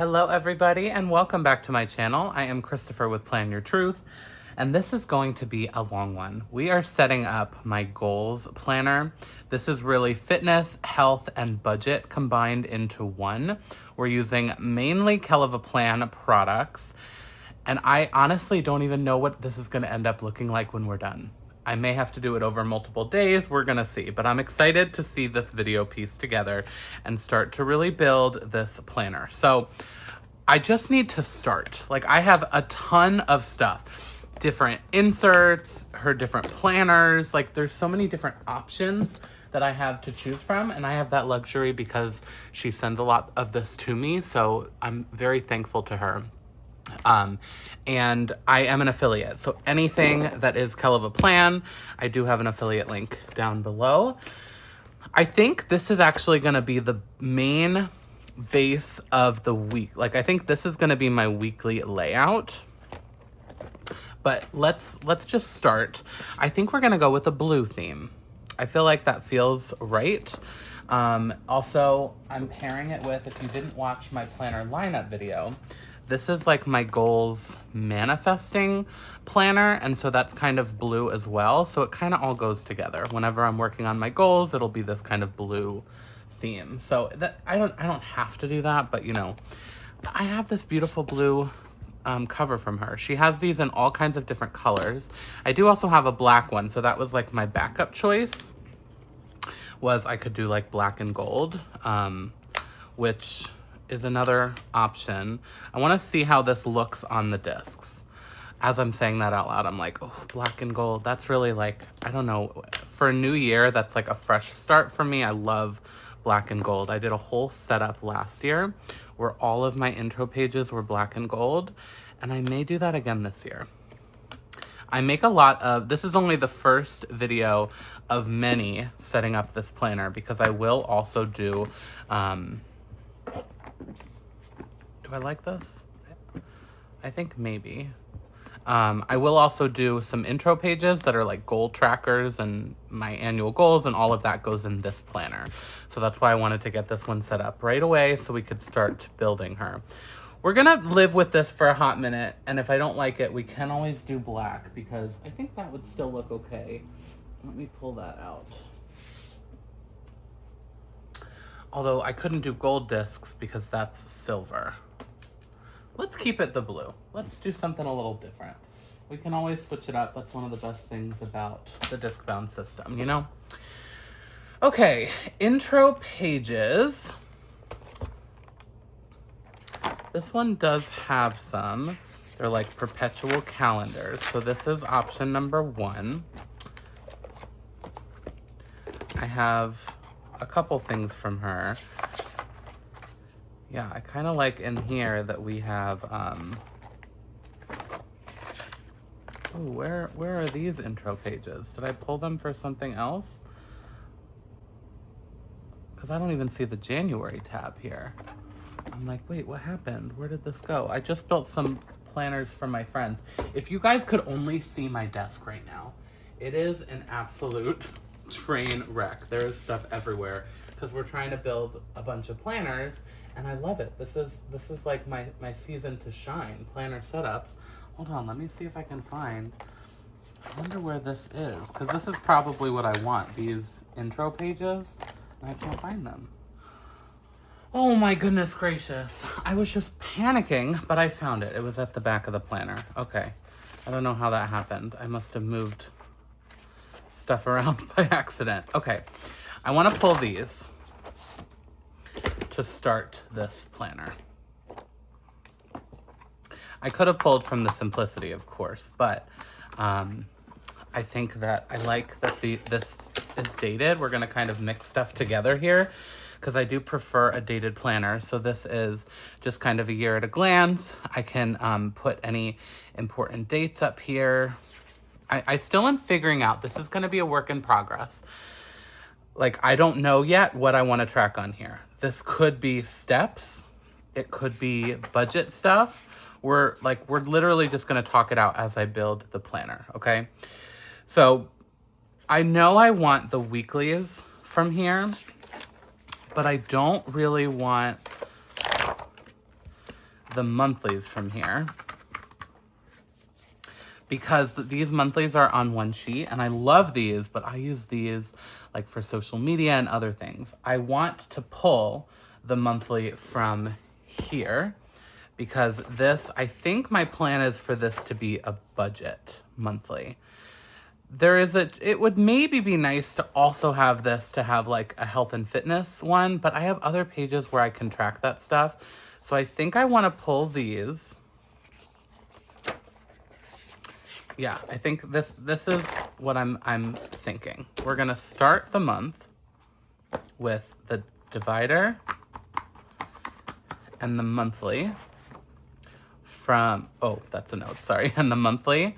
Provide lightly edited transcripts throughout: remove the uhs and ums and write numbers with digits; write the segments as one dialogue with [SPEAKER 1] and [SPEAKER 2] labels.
[SPEAKER 1] Hello everybody and welcome back to my channel. I am Christopher with Plan Your Truth, and this is going to be a long one. We are setting up my goals planner. This is really fitness, health, and budget combined into one. We're using mainly Frankenplan products, and I honestly don't even know what this is going to end up looking like when we're done. I may have to do it over multiple days, we're gonna see, but I'm excited to see this video piece together and start to really build this planner. So I just need to start. Like, I have a ton of stuff, different inserts, her different planners, like there's so many different options that I have to choose from, and I have that luxury because she sends a lot of this to me, so I'm very thankful to her. And I am an affiliate, so anything that is Frankenplan, I do have an affiliate link down below. I think this is actually going to be the main base of the week. Like, I think this is going to be my weekly layout. But let's just start. I think we're going to go with a blue theme. I feel like that feels right. Also, I'm pairing it with, if you didn't watch my planner lineup video, this is like my goals manifesting planner, and so that's kind of blue as well. So it kind of all goes together. Whenever I'm working on my goals, it'll be this kind of blue theme. So that I don't have to do that, but you know, I have this beautiful blue cover from her. She has these in all kinds of different colors. I do also have a black one, so that was like my backup choice. Was I could do like black and gold, which is another option. I want to see how this looks on the discs. As I'm saying that out loud, I'm like, oh, black and gold. That's really like, I don't know, for a new year, that's like a fresh start for me. I love black and gold. I did a whole setup last year where all of my intro pages were black and gold, and I may do that again this year. I make a lot of, this is only the first video of many setting up this planner, because I will also do, do I like this? I think maybe. I will also do some intro pages that are like goal trackers and my annual goals, and all of that goes in this planner. So that's why I wanted to get this one set up right away so we could start building her. We're gonna live with this for a hot minute, and if I don't like it, we can always do black, because I think that would still look okay. Let me pull that out. Although I couldn't do gold discs because that's silver. Let's keep it the blue. Let's do something a little different. We can always switch it up. That's one of the best things about the disc bound system, you know? Okay, intro pages. This one does have some. They're like perpetual calendars. So this is option number 1. I have a couple things from her. Yeah, I kind of like in here that we have, oh, where are these intro pages? Did I pull them for something else? Because I don't even see the January tab here. I'm like, wait, what happened? Where did this go? I just built some planners for my friends. If you guys could only see my desk right now, it is an absolute train wreck. There is stuff everywhere because we're trying to build a bunch of planners, and I love it. This is like my season to shine, planner setups. Hold on, let me see if I can find, I wonder where this is, because this is probably what I want, these intro pages, and I can't find them. Oh my goodness gracious. I was just panicking, but I found it. It was at the back of the planner. Okay. I don't know how that happened. I must have moved stuff around by accident. Okay. I want to pull these to start this planner. I could have pulled from the Simplicity, of course, but I think that I like that this is dated. We're going to kind of mix stuff together here, because I do prefer a dated planner. So this is just kind of a year at a glance. I can put any important dates up here. I still am figuring out. This is going to be a work in progress. Like, I don't know yet what I want to track on here. This could be steps. It could be budget stuff. We're literally just going to talk it out as I build the planner, okay? So I know I want the weeklies from here, but I don't really want the monthlies from here, because these monthlies are on one sheet, and I love these, but I use these like for social media and other things. I want to pull the monthly from here, because this, I think my plan is for this to be a budget monthly. It would maybe be nice to also have this to have like a health and fitness one, but I have other pages where I can track that stuff. So I think I want to pull these. Yeah, I think this is what I'm thinking. We're gonna start the month with the divider and the monthly from, oh, that's a note, sorry, and the monthly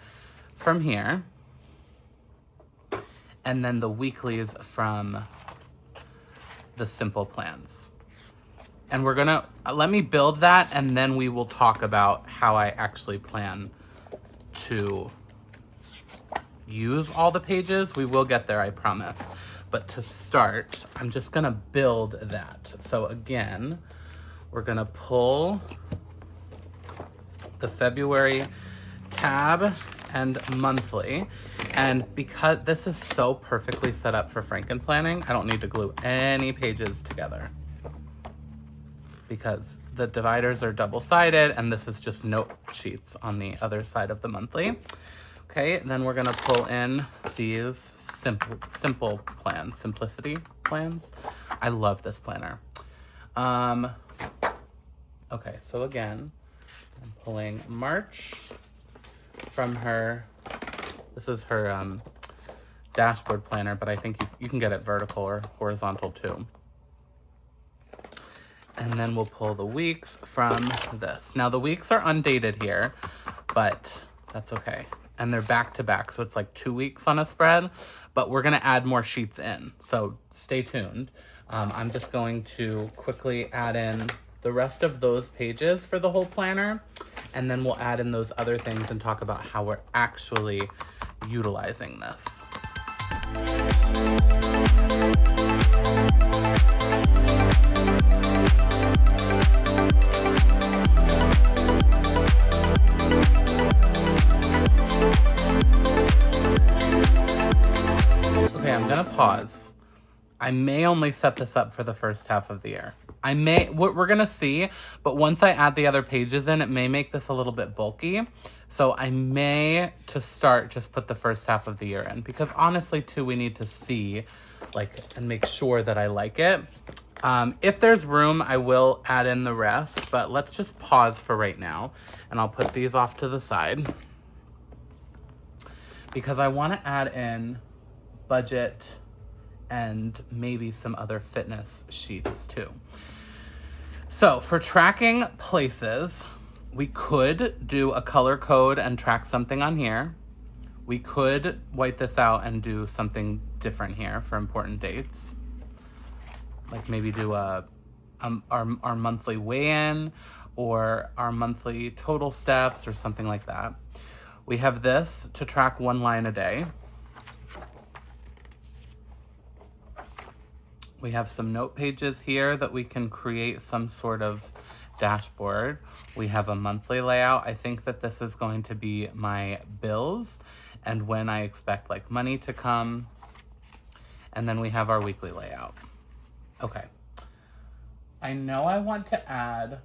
[SPEAKER 1] from here. And then the weeklies from the simple plans. And we're gonna, let me build that, and then we will talk about how I actually plan to use all the pages. We will get there, I promise. But to start, I'm just gonna build that. So again, we're gonna pull the February tab and monthly. And because this is so perfectly set up for Frankenplanning, I don't need to glue any pages together, because the dividers are double-sided and this is just note sheets on the other side of the monthly. Okay, and then we're gonna pull in these simple plans, simplicity plans. I love this planner. Okay, so again, I'm pulling March from her. This is her dashboard planner, but I think you can get it vertical or horizontal too. And then we'll pull the weeks from this. Now the weeks are undated here, but that's okay. And they're back to back, so it's like 2 weeks on a spread, but we're gonna add more sheets in, so stay tuned. I'm just going to quickly add in the rest of those pages for the whole planner, and then we'll add in those other things and talk about how we're actually utilizing this. Okay, I'm gonna pause. I may only set this up for the first half of the year. We're gonna see, but once I add the other pages in, it may make this a little bit bulky. So I may, to start, just put the first half of the year in, because honestly too, we need to see, and make sure that I like it. If there's room, I will add in the rest, but let's just pause for right now, and I'll put these off to the side, because I wanna add in budget and maybe some other fitness sheets too. So for tracking places, we could do a color code and track something on here. We could white this out and do something different here for important dates. Like maybe do our monthly weigh-in or our monthly total steps or something like that. We have this to track 1 line a day. We have some note pages here that we can create some sort of dashboard. We have a monthly layout. I think that this is going to be my bills and when I expect money to come. And then we have our weekly layout. Okay. I know I want to add,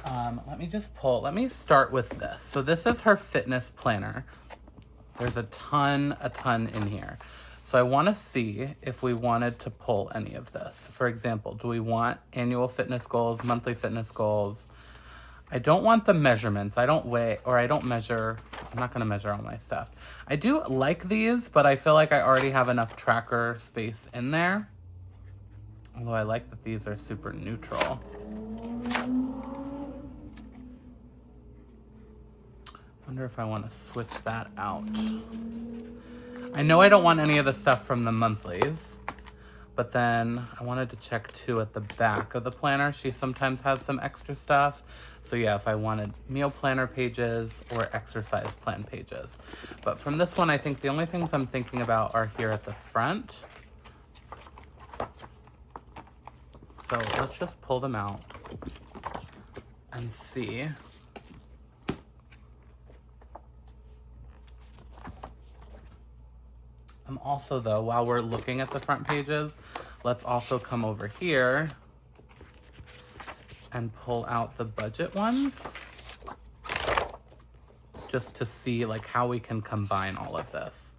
[SPEAKER 1] let me start with this. So this is her fitness planner. There's a ton in here. So I want to see if we wanted to pull any of this. For example, do we want annual fitness goals, monthly fitness goals? I don't want the measurements. I don't weigh, or I don't measure. I'm not going to measure all my stuff. I do like these, but I feel like I already have enough tracker space in there. Although I like that these are super neutral. Wonder if I want to switch that out. I know I don't want any of the stuff from the monthlies, but then I wanted to check too at the back of the planner. She sometimes has some extra stuff. So yeah, if I wanted meal planner pages or exercise plan pages. But from this one, I think the only things I'm thinking about are here at the front. So let's just pull them out and see. Also though, while we're looking at the front pages, let's also come over here and pull out the budget ones just to see like how we can combine all of this.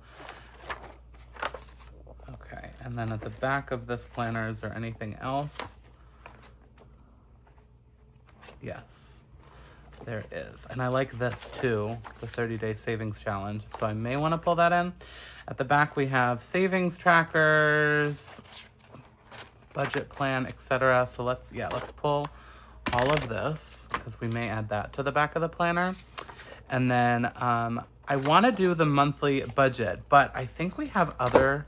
[SPEAKER 1] Okay, and then at the back of this planner, is there anything else? Yes, there is. And I like this too, the 30-day savings challenge. So I may want to pull that in. At the back, we have savings trackers, budget plan, etc. So let's pull all of this because we may add that to the back of the planner. And then I want to do the monthly budget, but I think we have other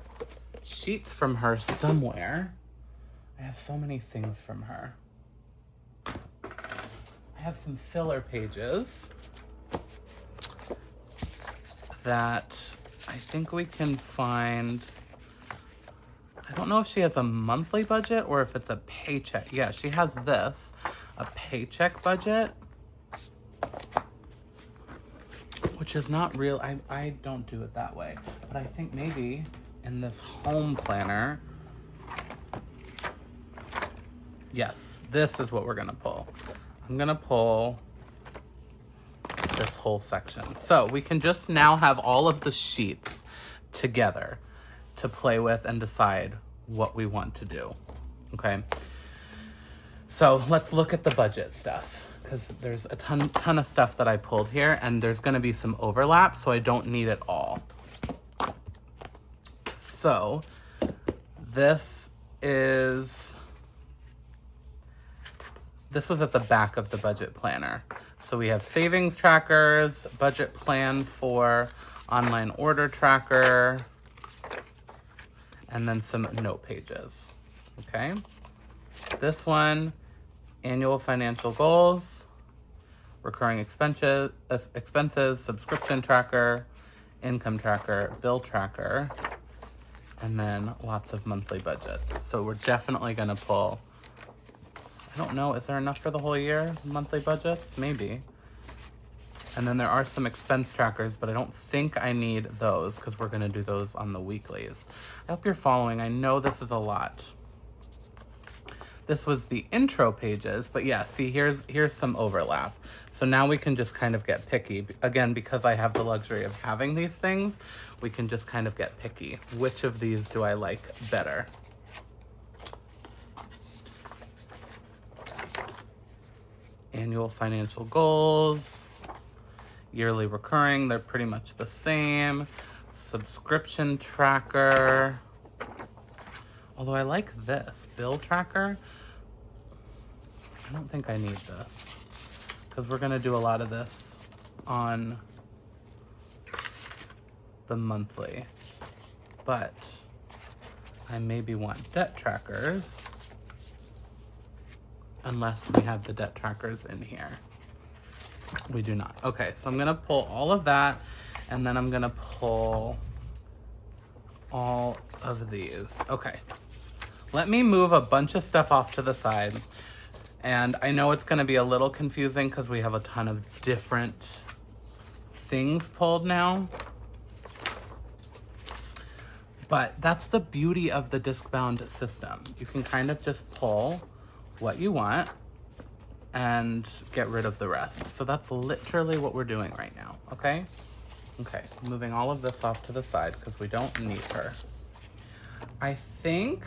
[SPEAKER 1] sheets from her somewhere. I have so many things from her. I have some filler pages that I think we can find. I don't know if she has a monthly budget or if it's a paycheck. Yeah, she has this, a paycheck budget, which is not real. I don't do it that way, but I think maybe in this home planner, yes, this is what we're gonna pull. I'm gonna pull this whole section. So we can just now have all of the sheets together to play with and decide what we want to do, okay? So let's look at the budget stuff because there's a ton of stuff that I pulled here and there's gonna be some overlap, so I don't need it all. So this was at the back of the budget planner. So we have savings trackers, budget plan for online order tracker, and then some note pages, okay? This one, annual financial goals, recurring expenses, subscription tracker, income tracker, bill tracker, and then lots of monthly budgets. So we're definitely gonna pull, I don't know, is there enough for the whole year, monthly budgets? Maybe. And then there are some expense trackers, but I don't think I need those because we're gonna do those on the weeklies. I hope you're following. I know this is a lot. This was the intro pages, but yeah, see, here's some overlap. So now we can just kind of get picky. Again, because I have the luxury of having these things, we can just kind of get picky. Which of these do I like better? Annual financial goals, yearly recurring, they're pretty much the same. Subscription tracker, although I like this. Bill tracker, I don't think I need this because we're gonna do a lot of this on the monthly, but I maybe want debt trackers unless we have the debt trackers in here. We do not. Okay, so I'm gonna pull all of that and then I'm gonna pull all of these. Okay, let me move a bunch of stuff off to the side. And I know it's gonna be a little confusing because we have a ton of different things pulled now. But that's the beauty of the disc-bound system. You can kind of just pull what you want and get rid of the rest. So that's literally what we're doing right now, okay? Okay, moving all of this off to the side because we don't need her. I think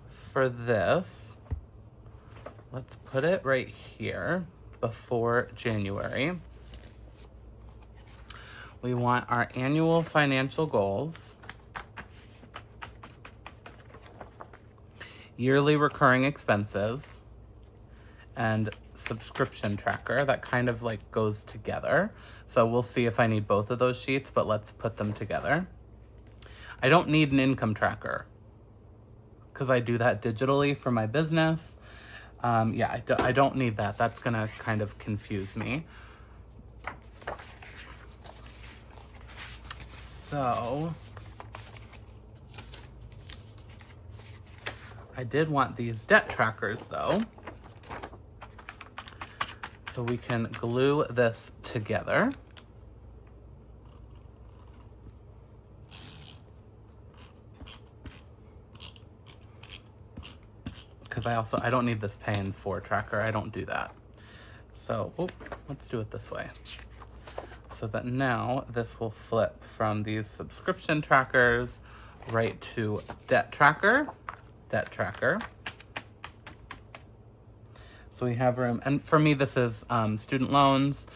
[SPEAKER 1] for this, let's put it right here before January. We want our annual financial goals, yearly recurring expenses, and subscription tracker. That kind of like goes together. So we'll see if I need both of those sheets, but let's put them together. I don't need an income tracker because I do that digitally for my business. Yeah, I don't need that. That's gonna kind of confuse me. So I did want these debt trackers though, so we can glue this together. Because I don't need this pay in 4 tracker. I don't do that. So, let's do it this way. So that now this will flip from these subscription trackers right to debt tracker. So we have room, and for me this is student loans.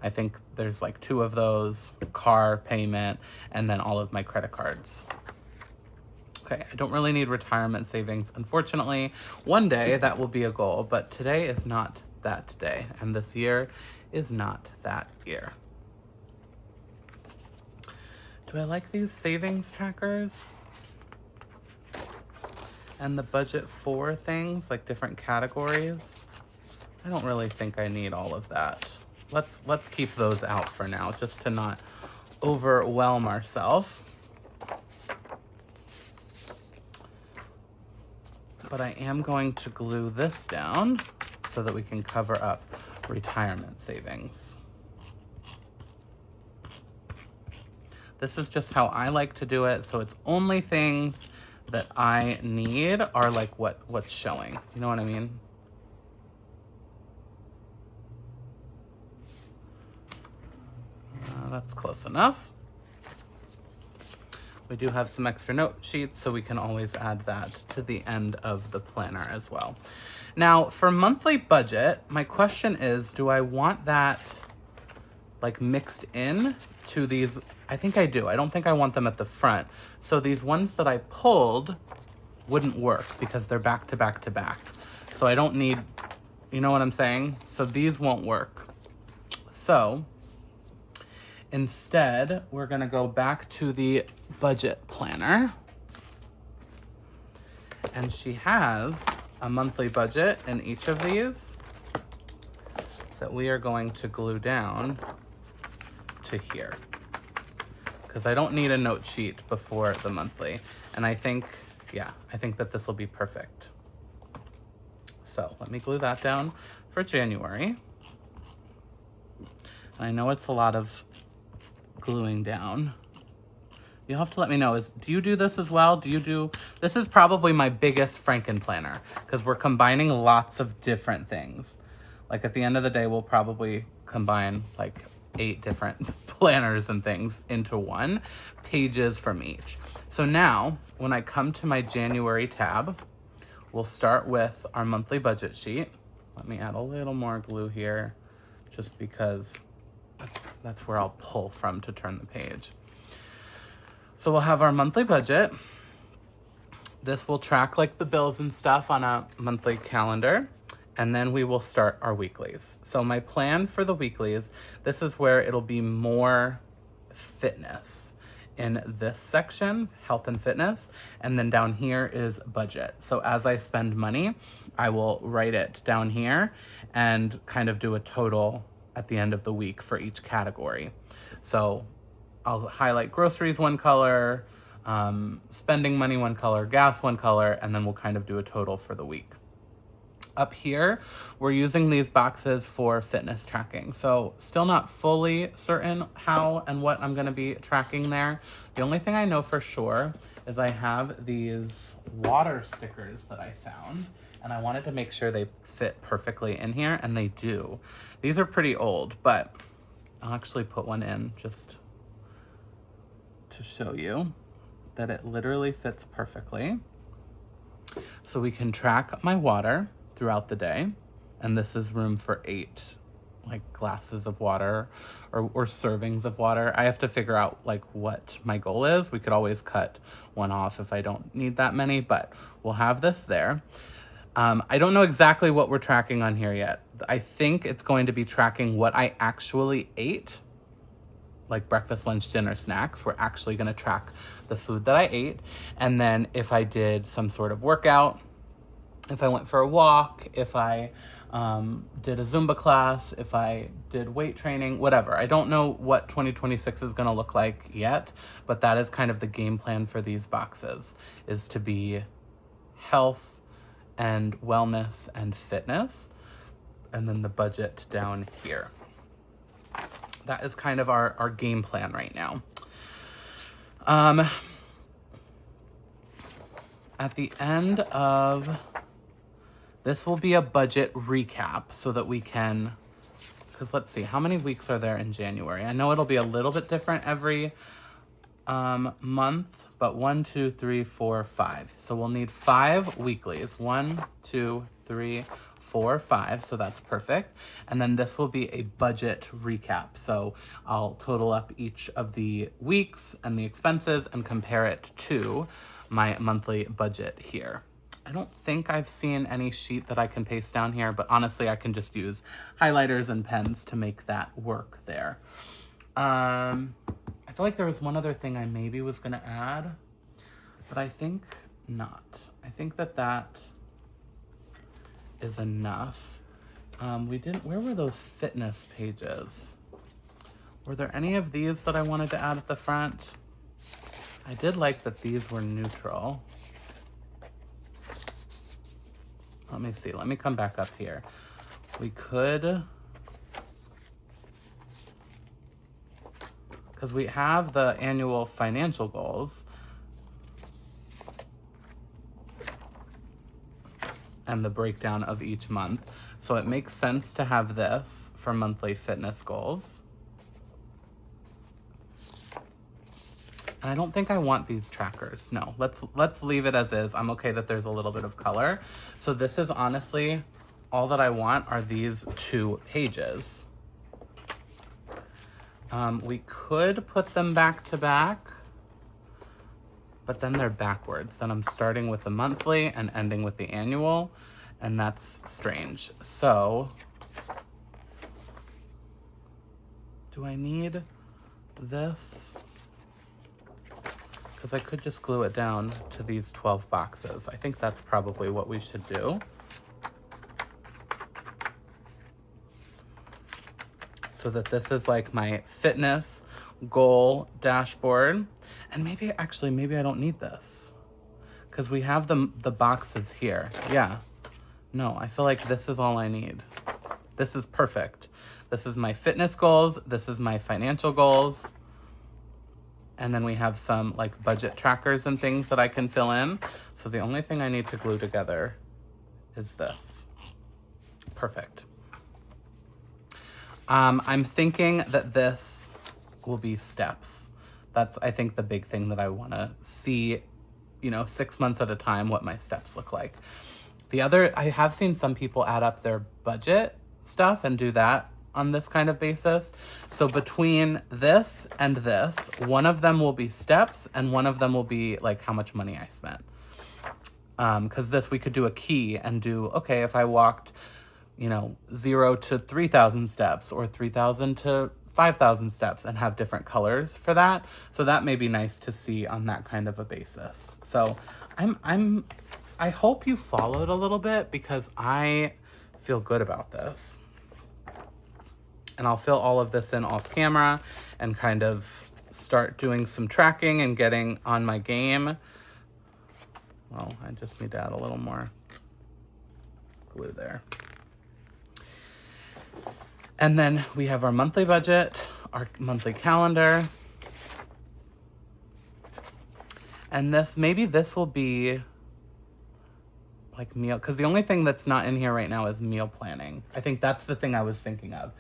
[SPEAKER 1] I think there's like 2 of those, car payment, and then all of my credit cards. Okay, I don't really need retirement savings. Unfortunately, one day that will be a goal, but today is not that day, and this year is not that year. Do I like these savings trackers? And the budget for things, like different categories? I don't really think I need all of that. Let's keep those out for now, just to not overwhelm ourselves. But I am going to glue this down so that we can cover up retirement savings. This is just how I like to do it, so it's only things that I need are like what's showing. You know what I mean? That's close enough. We do have some extra note sheets, so we can always add that to the end of the planner as well. Now, for monthly budget, my question is, do I want that like mixed in to these? I think I do. I don't think I want them at the front. So these ones that I pulled wouldn't work because they're back to back to back. So I don't need, you know what I'm saying? So these won't work. So instead, we're gonna go back to the budget planner. And she has a monthly budget in each of these that we are going to glue down to here. Because I don't need a note sheet before the monthly. And I think that this will be perfect. So let me glue that down for January. And I know it's a lot of gluing down. You'll have to let me know, do you do this as well? This is probably my biggest Frankenplanner because we're combining lots of different things. Like at the end of the day, we'll probably combine like 8 different planners and things into one, pages from each. So now when I come to my January tab, we'll start with our monthly budget sheet. Let me add a little more glue here just because that's where I'll pull from to turn the page. So we'll have our monthly budget. This will track like the bills and stuff on a monthly calendar. And then we will start our weeklies. So my plan for the weeklies, this is where it'll be more fitness. In this section, health and fitness, and then down here is budget. So as I spend money, I will write it down here and kind of do a total at the end of the week for each category. So I'll highlight groceries one color, spending money one color, gas one color, and then we'll kind of do a total for the week. Up here, we're using these boxes for fitness tracking. So still not fully certain how and what I'm gonna be tracking there. The only thing I know for sure is I have these water stickers that I found, and I wanted to make sure they fit perfectly in here, and they do. These are pretty old, but I'll actually put one in just to show you that it literally fits perfectly. So we can track my water throughout the day, and this is room for 8 like glasses of water or servings of water. I have to figure out like what my goal is. We could always cut one off if I don't need that many, but we'll have this there. I don't know exactly what we're tracking on here yet. I think it's going to be tracking what I actually ate, like breakfast, lunch, dinner, snacks. We're actually going to track the food that I ate. And then if I did some sort of workout, if I went for a walk, if I did a Zumba class, if I did weight training, whatever. I don't know what 2026 is going to look like yet, but that is kind of the game plan for these boxes, is to be health, and wellness and fitness, and then the budget down here. That is kind of our game plan right now. At the end of this will be a budget recap so that we can, because let's see, how many weeks are there in January? I know it'll be a little bit different every month, but 1, 2, 3, 4, 5. So we'll need 5 weeklies. 1, 2, 3, 4, 5. So that's perfect. And then this will be a budget recap. So I'll total up each of the weeks and the expenses and compare it to my monthly budget here. I don't think I've seen any sheet that I can paste down here, but honestly, I can just use highlighters and pens to make that work there. I feel like there was one other thing I maybe was going to add, but I think not. I think that is enough. Where were those fitness pages? Were there any of these that I wanted to add at the front? I did like that these were neutral. Let me see. Let me come back up here. We could, because we have the annual financial goals and the breakdown of each month. So it makes sense to have this for monthly fitness goals. And I don't think I want these trackers. No, let's leave it as is. I'm okay that there's a little bit of color. So this is honestly, all that I want are these 2 pages. We could put them back to back, but then they're backwards. Then I'm starting with the monthly and ending with the annual, and that's strange. So, do I need this? Because I could just glue it down to these 12 boxes. I think that's probably what we should do. So that this is like my fitness goal dashboard. And maybe I don't need this, because we have the boxes here. Yeah. No, I feel like this is all I need. This is perfect. This is my fitness goals. This is my financial goals. And then we have some like budget trackers and things that I can fill in. So the only thing I need to glue together is this. Perfect. I'm thinking that this will be steps. That's, I think, the big thing that I want to see, 6 months at a time, what my steps look like. I have seen some people add up their budget stuff and do that on this kind of basis. So between this and this, one of them will be steps and one of them will be like how much money I spent. Because this, we could do a key and do, okay, if I walked, 0 to 3,000 steps or 3,000 to 5,000 steps and have different colors for that. So that may be nice to see on that kind of a basis. So I hope you followed a little bit, because I feel good about this. And I'll fill all of this in off camera and kind of start doing some tracking and getting on my game. Well, I just need to add a little more glue there. And then we have our monthly budget, our monthly calendar. And maybe this will be like meal, because the only thing that's not in here right now is meal planning. I think that's the thing I was thinking of.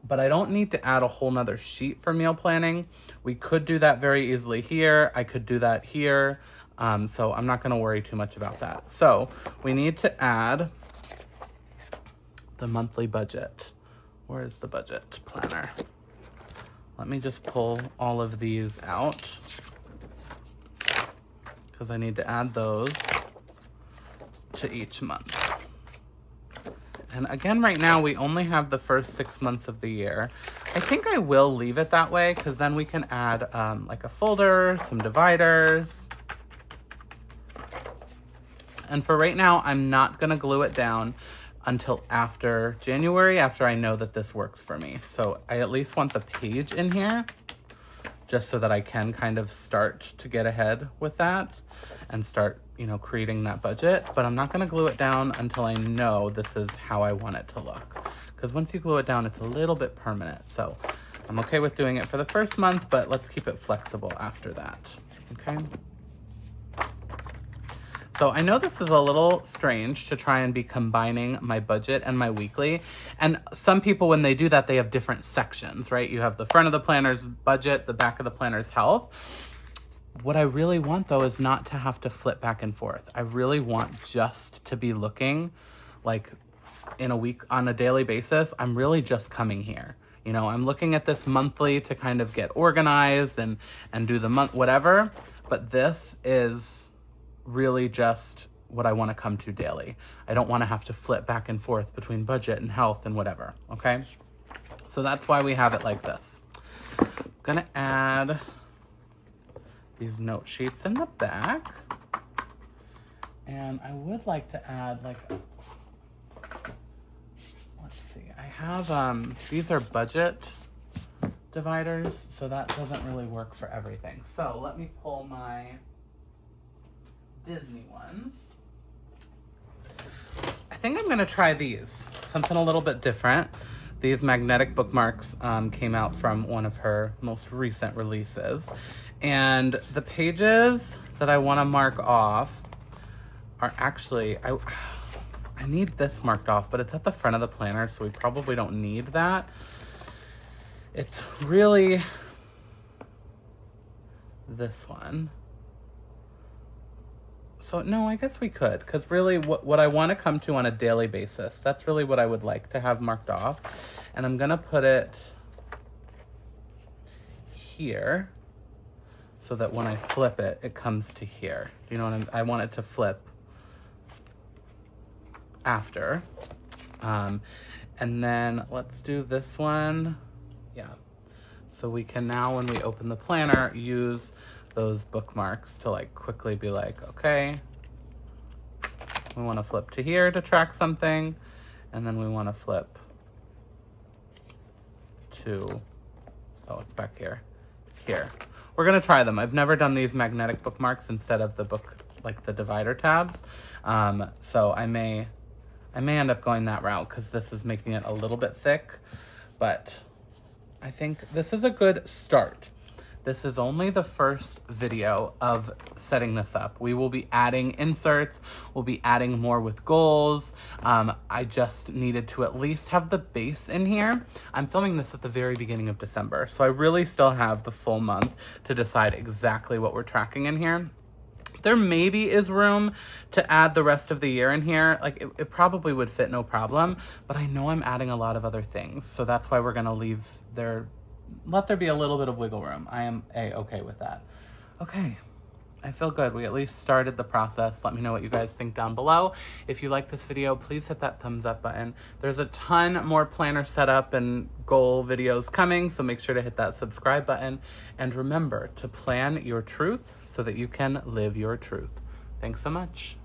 [SPEAKER 1] But I don't need to add a whole nother sheet for meal planning. We could do that very easily here. I could do that here. So I'm not going to worry too much about that. So we need to add the monthly budget. Where is the budget planner? Let me just pull all of these out, because I need to add those to each month. And again, right now, we only have the first 6 months of the year. I think I will leave it that way, because then we can add like a folder, some dividers. And for right now, I'm not going to glue it down until after January, after I know that this works for me. So I at least want the page in here, just so that I can kind of start to get ahead with that and start you know, creating that budget, but I'm not gonna glue it down until I know this is how I want it to look. Because once you glue it down, it's a little bit permanent. So I'm okay with doing it for the first month, but let's keep it flexible after that, okay? So I know this is a little strange to try and be combining my budget and my weekly. And some people, when they do that, they have different sections, right? You have the front of the planner's budget, the back of the planner's health. What I really want though is not to have to flip back and forth. I really want just to be looking like in a week, on a daily basis, I'm really just coming here. You know, I'm looking at this monthly to kind of get organized and do the month, whatever. But this is really just what I want to come to daily. I don't want to have to flip back and forth between budget and health and whatever, okay? So that's why we have it like this. I'm gonna add these note sheets in the back. And I would like to add like, let's see, I have, these are budget dividers, so that doesn't really work for everything. So let me pull my Disney ones. I think I'm gonna try these, something a little bit different. These magnetic bookmarks came out from one of her most recent releases. And the pages that I wanna mark off are actually, I need this marked off, but it's at the front of the planner, so we probably don't need that. It's really this one. So no, I guess we could, because really what I want to come to on a daily basis, that's really what I would like to have marked off. And I'm gonna put it here so that when I flip it, it comes to here. You know what I want it to flip after. And then let's do this one. Yeah. So we can now, when we open the planner, use those bookmarks to like quickly be like, okay, we want to flip to here to track something, and then we want to flip to, oh, it's back here. We're gonna try them. I've never done these magnetic bookmarks instead of the book, like the divider tabs. So I may end up going that route because this is making it a little bit thick, but I think this is a good start. This is only the first video of setting this up. We will be adding inserts. We'll be adding more with goals. I just needed to at least have the base in here. I'm filming this at the very beginning of December, so I really still have the full month to decide exactly what we're tracking in here. There maybe is room to add the rest of the year in here. Like it probably would fit no problem, but I know I'm adding a lot of other things. So that's why we're gonna leave there, let there be a little bit of wiggle room. I am okay with that. Okay, I feel good. We at least started the process. Let me know what you guys think down below. If you like this video, please hit that thumbs up button. There's a ton more planner setup and goal videos coming, so make sure to hit that subscribe button. And remember to plan your truth so that you can live your truth. Thanks so much.